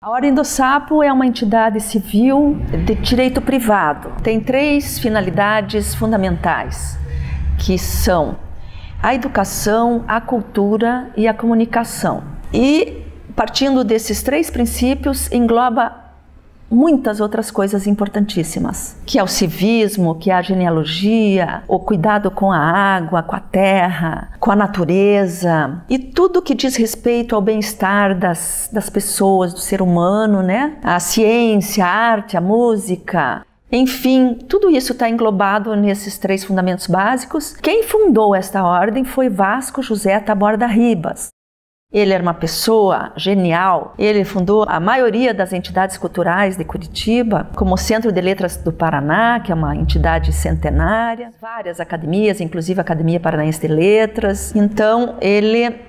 A Ordem do Sapo é uma entidade civil de direito privado. Tem 3 finalidades fundamentais, que são a educação, a cultura e a comunicação. E, partindo desses 3 princípios, engloba muitas outras coisas importantíssimas, que é o civismo, que é a genealogia, o cuidado com a água, com a terra, com a natureza e tudo que diz respeito ao bem-estar das pessoas, do ser humano, né? A ciência, a arte, a música, enfim, tudo isso está englobado nesses 3 fundamentos básicos. Quem fundou esta ordem foi Vasco José Taborda Ribas. Ele era uma pessoa genial, ele fundou a maioria das entidades culturais de Curitiba, como o Centro de Letras do Paraná, que é uma entidade centenária, várias academias, inclusive a Academia Paranaense de Letras. Então, ele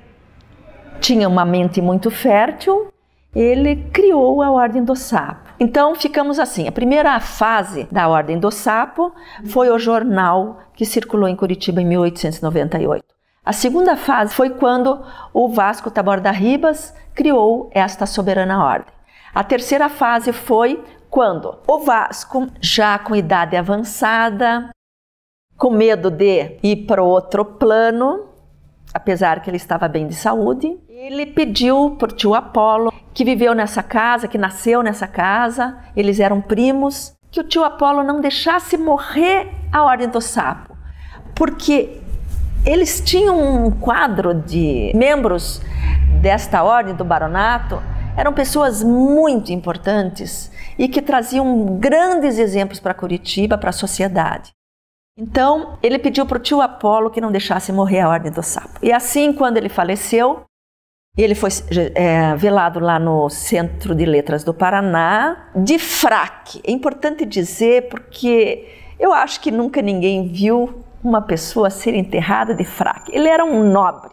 tinha uma mente muito fértil, ele criou a Ordem do Sapo. Então, ficamos assim, a primeira fase da Ordem do Sapo foi o jornal que circulou em Curitiba em 1898. A segunda fase foi quando o Vasco Taborda Ribas criou esta soberana ordem. A terceira fase foi quando o Vasco, já com idade avançada, com medo de ir para outro plano, apesar que ele estava bem de saúde, ele pediu para o tio Apolo, que viveu nessa casa, que nasceu nessa casa, eles eram primos, que o tio Apolo não deixasse morrer a Ordem do Sapo, porque eles tinham um quadro de membros desta ordem do baronato, eram pessoas muito importantes e que traziam grandes exemplos para Curitiba, para a sociedade. Então, ele pediu para o tio Apolo que não deixasse morrer a Ordem do Sapo. E assim, quando ele faleceu, ele foi velado lá no Centro de Letras do Paraná, de fraque. É importante dizer porque eu acho que nunca ninguém viu uma pessoa ser enterrada de fraque. Ele era um nobre,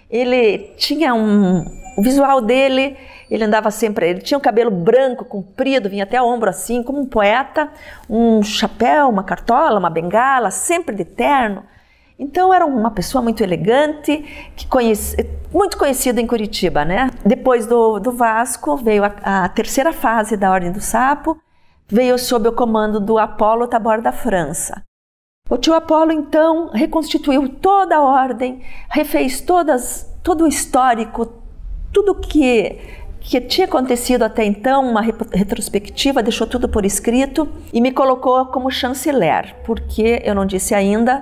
ele tinha o visual dele, ele andava sempre, ele tinha um cabelo branco, comprido, vinha até o ombro assim, como um poeta, um chapéu, uma cartola, uma bengala, sempre de terno. Então era uma pessoa muito elegante, muito conhecida em Curitiba, né? Depois do Vasco veio a terceira fase da Ordem do Sapo, veio sob o comando do Apolo Taborda França. O tio Apolo, então, reconstituiu toda a ordem, refez todo o histórico, tudo que tinha acontecido até então, uma retrospectiva, deixou tudo por escrito e me colocou como chanceler, porque eu não disse ainda,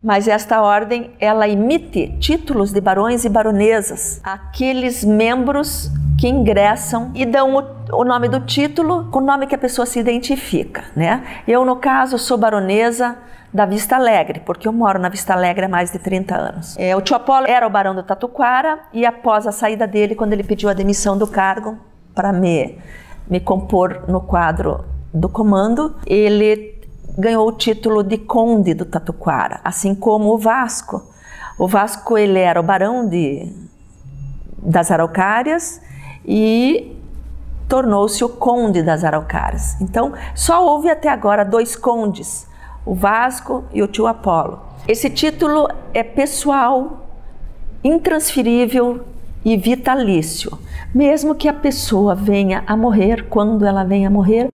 mas esta ordem, ela emite títulos de barões e baronesas, aqueles membros que ingressam e dão o nome do título com o nome que a pessoa se identifica, né? Eu, no caso, sou baronesa da Vista Alegre, porque eu moro na Vista Alegre há mais de 30 anos. O tio Apolo era o barão do Tatuquara e após a saída dele, quando ele pediu a demissão do cargo para me compor no quadro do comando, ele ganhou o título de conde do Tatuquara, assim como o Vasco. O Vasco, ele era o barão das Araucárias e tornou-se o conde das Araucárias. Então, só houve até agora 2 condes, o Vasco e o tio Apolo. Esse título é pessoal, intransferível e vitalício. Mesmo que a pessoa venha a morrer, quando ela venha a morrer,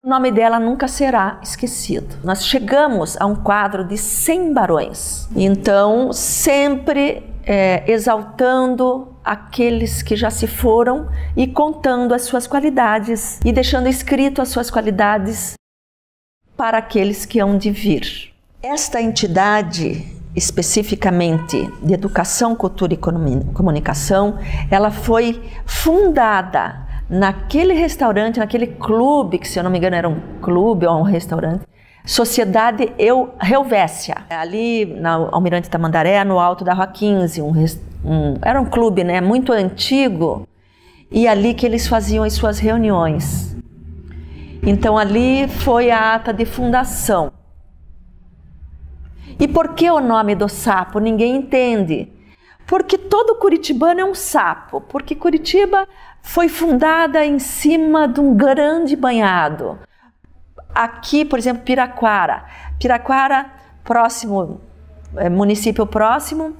o nome dela nunca será esquecido. Nós chegamos a um quadro de 100 barões. Então, sempre exaltando aqueles que já se foram e contando as suas qualidades e deixando escrito as suas qualidades para aqueles que hão de vir. Esta entidade, especificamente de educação, cultura e comunicação, ela foi fundada naquele restaurante, naquele clube, que se eu não me engano era um clube ou um restaurante, Sociedade Helvécia, ali na Almirante Tamandaré, no alto da Rua 15, era um clube, né, muito antigo, e ali que eles faziam as suas reuniões. Então ali foi a ata de fundação. E por que o nome do sapo? Ninguém entende. Porque todo curitibano é um sapo, porque Curitiba foi fundada em cima de um grande banhado. Aqui, por exemplo, Piraquara, próximo, município próximo,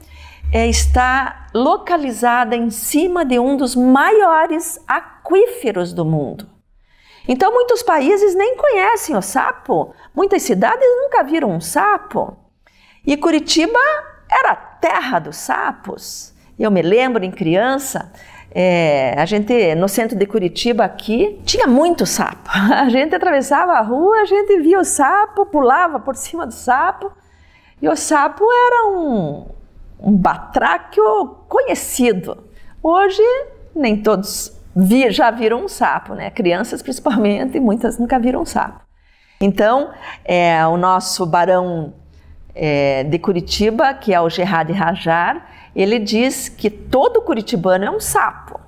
está localizada em cima de um dos maiores aquíferos aquíferos do mundo. Então, muitos países nem conhecem o sapo, muitas cidades nunca viram um sapo. E Curitiba era a terra dos sapos. Eu me lembro, em criança, a gente, no centro de Curitiba aqui, tinha muito sapo. A gente atravessava a rua, a gente via o sapo, pulava por cima do sapo. E o sapo era um batráquio conhecido. Hoje, nem todos já viram um sapo, né? Crianças principalmente, muitas nunca viram um sapo. Então, o nosso barão de Curitiba, que é o Gerard Rajar, ele diz que todo curitibano é um sapo.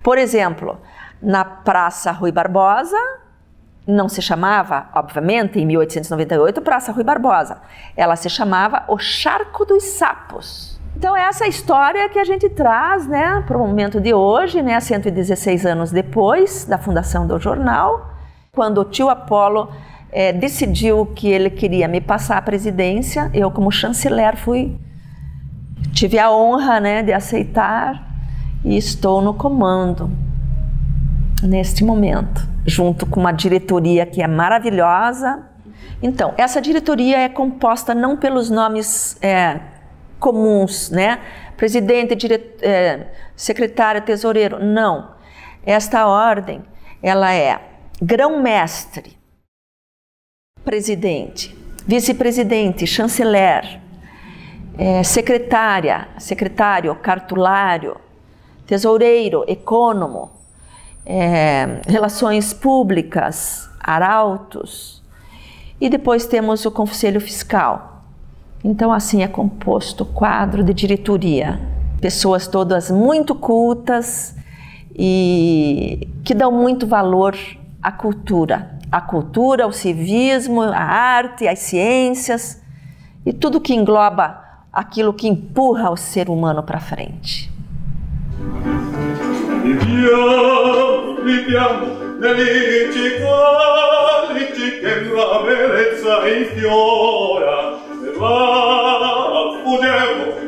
Por exemplo, na Praça Rui Barbosa, não se chamava, obviamente, em 1898, Praça Rui Barbosa. Ela se chamava o Charco dos Sapos. Então, essa é a história que a gente traz, né, para o momento de hoje, né, 116 anos depois da fundação do jornal, quando o tio Apolo decidiu que ele queria me passar a presidência. Eu, como chanceler, tive a honra, né, de aceitar e estou no comando neste momento, junto com uma diretoria que é maravilhosa. Então, essa diretoria é composta não pelos nomes comuns, né? Presidente, secretário, tesoureiro, não. Esta ordem, ela é grão-mestre, presidente, vice-presidente, chanceler, secretário, cartulário, tesoureiro, ecônomo, relações públicas, arautos, e depois temos o conselho fiscal. Então, assim é composto o quadro de diretoria. Pessoas todas muito cultas e que dão muito valor à cultura. A cultura, o civismo, a arte, as ciências e tudo que engloba aquilo que empurra o ser humano para frente. Viviamo nell'icicalici che la bellezza infiora.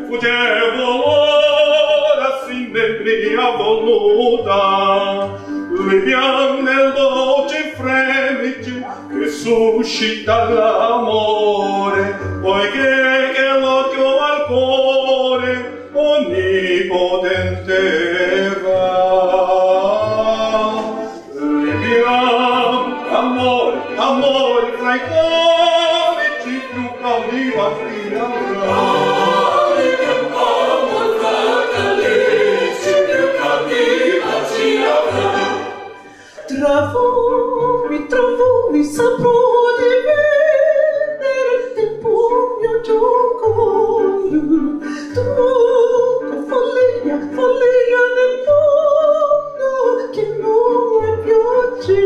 Fuggevo ora simmetria voluta. Viviamo nel voci fremiti che suscita l'amore, poiché che l'occhio al cuore onnipotente va. Viviamo amore fra i conici più caldiva fiamma. Trovo, mi saprò di vendere il tempo mio gioco. Tutta follia nel mondo che non è più oggi.